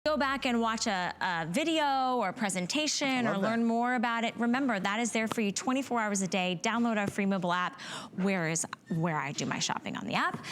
go back and watch a video or a presentation or learn more about it, remember that is there for you 24 hours a day. Download our free mobile app, where I do my shopping on the app.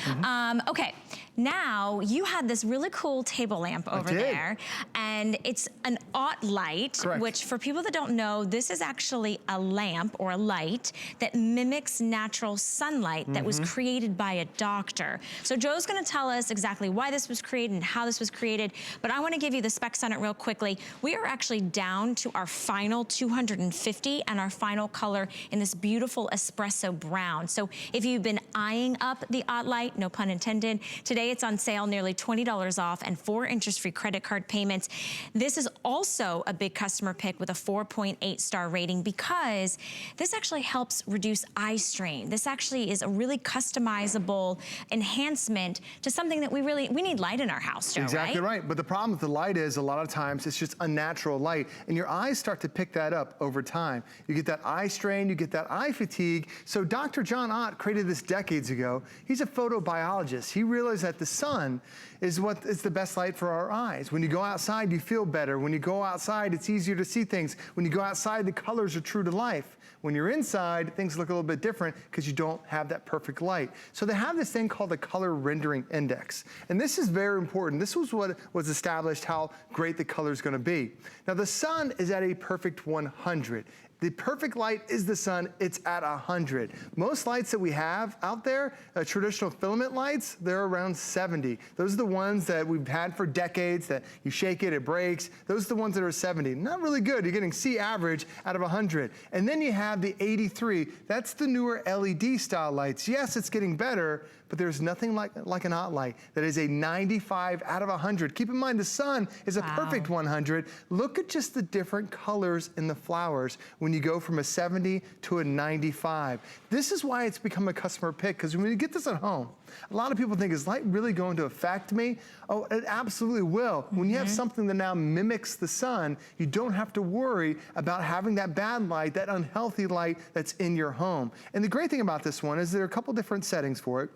Okay, now you had this really cool table lamp over there, and it's an OttLite, which for people that don't know, this is actually a lamp or a light that mimics natural sunlight that was created by a doctor. So Joe's gonna tell us exactly why this was created and how this was created, but I wanna give you the specs on it real quickly. We are actually down to our final 250 and our final color in this beautiful espresso brown. So if you've been eyeing up the OttLite, no pun intended, today it's on sale, nearly $20 off and 4 interest-free credit card payments. This is also a big customer pick with a 4.8 star rating because this actually helps reduce eye strain. This actually is a really customizable enhancement to something that we need light in our house, Joe, Exactly right. But the problem with the light is a lot of times it's just unnatural light, and your eyes start to pick that up over time. You get that eye strain, you get that eye fatigue. So Dr. John Ott created this decades ago. He's a photobiologist. He realized that the sun is what is the best light for our eyes. When you go outside, you feel better. When you go outside, it's easier to see things. When you go outside, the colors are true to life. When you're inside, things look a little bit different because you don't have that perfect light. So they have this thing called the color rendering index. And this is very important. This was what was established how great the color is going to be. Now the sun is at a perfect 100. The perfect light is the sun, it's at 100. Most lights that we have out there, traditional filament lights, they're around 70. Those are the ones that we've had for decades, that you shake it, it breaks. Those are the ones that are 70. Not really good, you're getting C average out of 100. And then you have the 83, that's the newer LED style lights. Yes, it's getting better, but there's nothing like an OttLite that is a 95 out of 100. Keep in mind, the sun is a perfect 100. Look at just the different colors in the flowers when you go from a 70 to a 95. This is why it's become a customer pick, because when you get this at home, a lot of people think, is light really going to affect me? Oh, it absolutely will. When you have something that now mimics the sun, you don't have to worry about having that bad light, that unhealthy light that's in your home. And the great thing about this one is there are a couple different settings for it.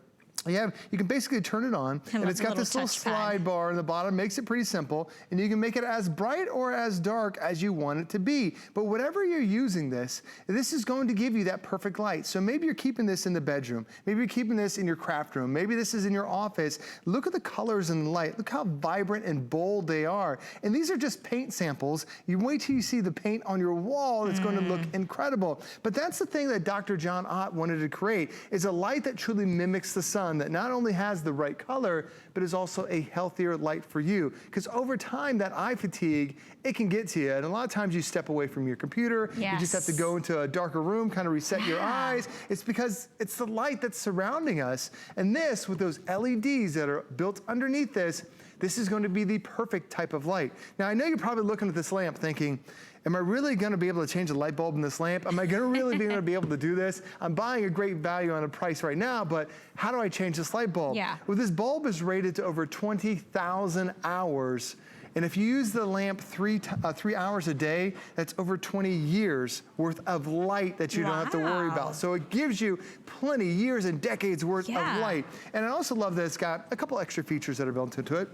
You can basically turn it on, and it's got this little slide bar in the bottom, makes it pretty simple, and you can make it as bright or as dark as you want it to be. But whatever you're using this is going to give you that perfect light. So maybe you're keeping this in the bedroom, maybe you're keeping this in your craft room, maybe this is in your office. Look at the colors in the light. Look how vibrant and bold they are. And these are just paint samples. You wait till you see the paint on your wall, it's going to look incredible. But that's the thing that Dr. John Ott wanted to create, is a light that truly mimics the sun, that not only has the right color, but is also a healthier light for you. Because over time, that eye fatigue, it can get to you. And a lot of times you step away from your computer, you just have to go into a darker room, kind of reset your eyes. It's because it's the light that's surrounding us. And this, with those LEDs that are built underneath this is going to be the perfect type of light. Now, I know you're probably looking at this lamp thinking, am I really gonna be able to change the light bulb in this lamp? Am I gonna really be able to do this? I'm buying a great value on a price right now, but how do I change this light bulb? Well, this bulb is rated to over 20,000 hours. And if you use the lamp 3 hours a day, that's over 20 years worth of light that you don't have to worry about. So it gives you plenty, years and decades worth of light. And I also love that it's got a couple extra features that are built into it.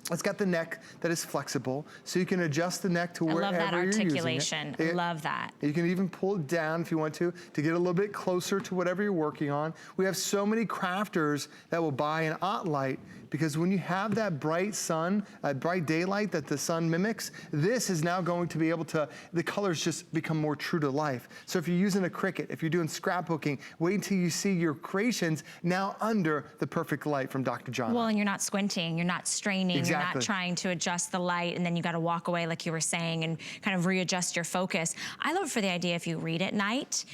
It's got the neck that is flexible, so you can adjust the neck to wherever you're using it. I love that articulation. I love that. You can even pull it down if you want to get a little bit closer to whatever you're working on. We have so many crafters that will buy an OttLite, because when you have that bright sun, bright daylight that the sun mimics, this is now going to be able to, the colors just become more true to life. So if you're using a Cricut, if you're doing scrapbooking, wait until you see your creations now under the perfect light from Dr. John. Well, and you're not squinting, you're not straining, you're not trying to adjust the light, and then you got to walk away like you were saying and kind of readjust your focus. I love it for the idea if you read at night.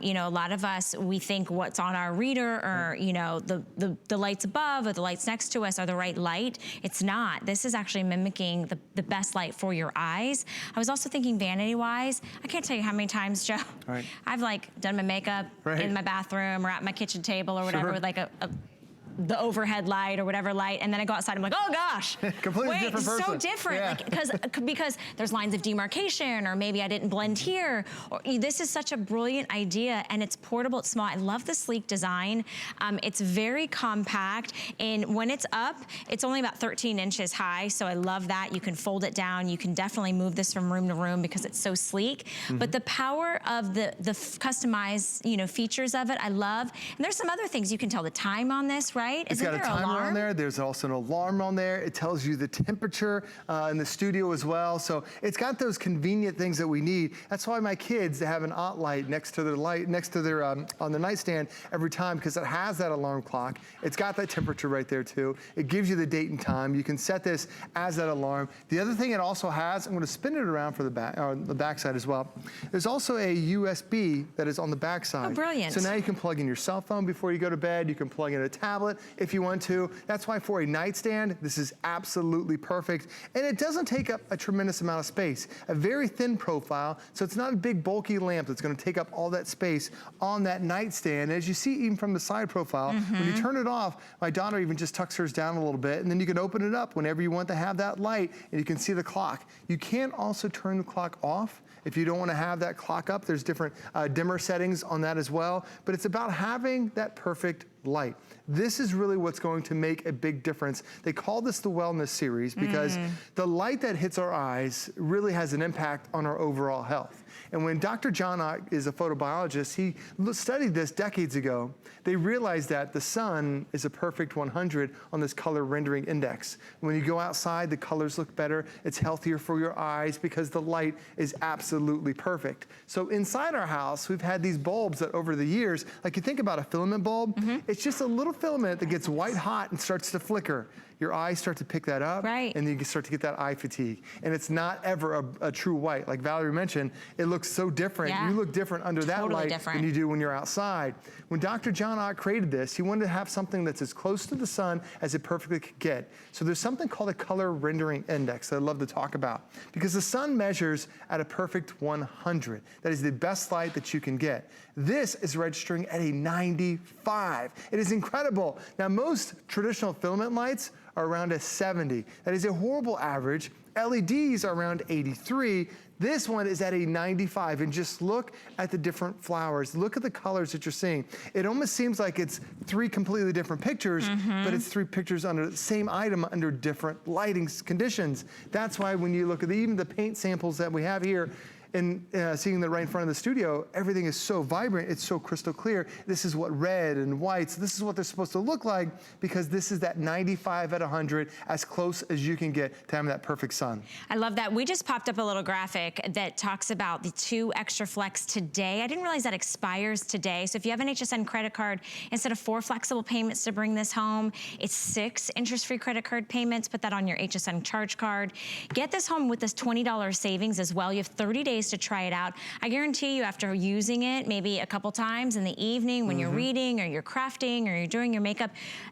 You know, a lot of us, we think what's on our reader or, you know, the lights above or the lights next to us are the right light. It's not. This is actually mimicking the best light for your eyes. I was also thinking vanity-wise, I can't tell you how many times, Joe, I've like done my makeup in my bathroom or at my kitchen table or whatever with like a the overhead light or whatever light, and then I go outside, I'm like, oh gosh, completely wait, different person. so different. Yeah. Like, because there's lines of demarcation, or maybe I didn't blend here. Or, this is such a brilliant idea, and it's portable, it's small. I love the sleek design. It's very compact, and when it's up, it's only about 13 inches high, so I love that. You can fold it down. You can definitely move this from room to room because it's so sleek. But the power of the customized, you know, features of it, I love. And there's some other things. You can tell the time on this, right? It's got a timer on there. There's also an alarm on there. It tells you the temperature in the studio as well. So it's got those convenient things that we need. That's why my kids, they have an OttLite next to their light, next to their on the nightstand every time, because it has that alarm clock. It's got that temperature right there too. It gives you the date and time. You can set this as that alarm. The other thing it also has, I'm going to spin it around for the back side as well. There's also a USB that is on the back side. Oh, brilliant. So now you can plug in your cell phone before you go to bed. You can plug in a tablet if you want to. That's why for a nightstand, this is absolutely perfect. And it doesn't take up a tremendous amount of space. A very thin profile, so it's not a big bulky lamp that's going to take up all that space on that nightstand. As you see, even from the side profile, when you turn it off, my daughter even just tucks hers down a little bit, and then you can open it up whenever you want to have that light, and you can see the clock. You can also turn the clock off if you don't want to have that clock up. There's different dimmer settings on that as well, but it's about having that perfect light. This is really what's going to make a big difference. They call this the wellness series because the light that hits our eyes really has an impact on our overall health. And when Dr. John Ott is a photobiologist, he studied this decades ago. They realized that the sun is a perfect 100 on this color rendering index. When you go outside, the colors look better. It's healthier for your eyes because the light is absolutely perfect. So inside our house, we've had these bulbs that over the years, like you think about a filament bulb, it's just a little filament that gets white hot and starts to flicker. Your eyes start to pick that up, and then you start to get that eye fatigue. And it's not ever a true white. Like Valerie mentioned, it looks so different. You look different under that light than you do when you're outside. When Dr. John Ott created this, he wanted to have something that's as close to the sun as it perfectly could get. So there's something called a color rendering index that I love to talk about, because the sun measures at a perfect 100. That is the best light that you can get. This is registering at a 95. It is incredible. Now, most traditional filament lights are around a 70. That is a horrible average. LEDs are around 83. This one is at a 95, and just look at the different flowers. Look at the colors that you're seeing. It almost seems like it's three completely different pictures, but it's three pictures under the same item under different lighting conditions. That's why when you look at even the paint samples that we have here, and seeing that right in front of the studio, everything is so vibrant, it's so crystal clear. This is what red and whites, this is what they're supposed to look like, because this is that 95 at 100, as close as you can get to having that perfect sun. I love that. We just popped up a little graphic that talks about the 2 extra flex today. I didn't realize that expires today. So if you have an HSN credit card, instead of 4 flexible payments to bring this home, it's 6 interest-free credit card payments. Put that on your HSN charge card. Get this home with this $20 savings as well. You have 30 days to try it out. I guarantee you, after using it maybe a couple times in the evening when you're reading or you're crafting or you're doing your makeup,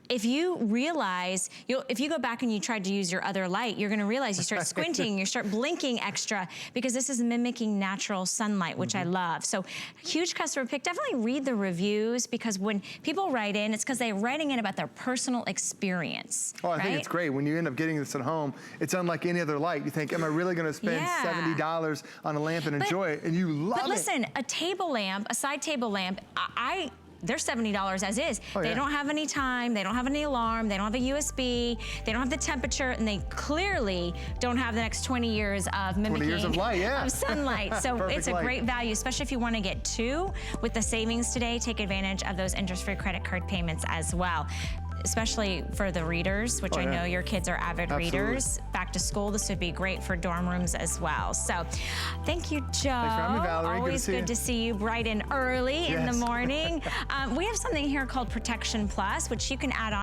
if you realize, if you go back and you tried to use your other light, you're gonna realize you start squinting, you start blinking extra, because this is mimicking natural sunlight, which I love. So huge customer pick. Definitely read the reviews, because when people write in, it's because they're writing in about their personal experience. Oh, I think it's great. When you end up getting this at home, it's unlike any other light. You think, am I really gonna spend $70 on a lamp and enjoy it? And you love it. But listen, a table lamp, a side table lamp, they're $70 as is. They don't have any time, they don't have any alarm, they don't have a USB, they don't have the temperature, and they clearly don't have the next 20 years of mimicking 20 years of light, of sunlight. So it's a great value, especially if you want to get 2 with the savings today. Take advantage of those interest-free credit card payments as well, especially for the readers, which I know your kids are avid readers. Back to school, this would be great for dorm rooms as well. So thank you, Joe. Thanks for having me, Valerie. Always good to see you bright and early in the morning. We have something here called Protection Plus, which you can add on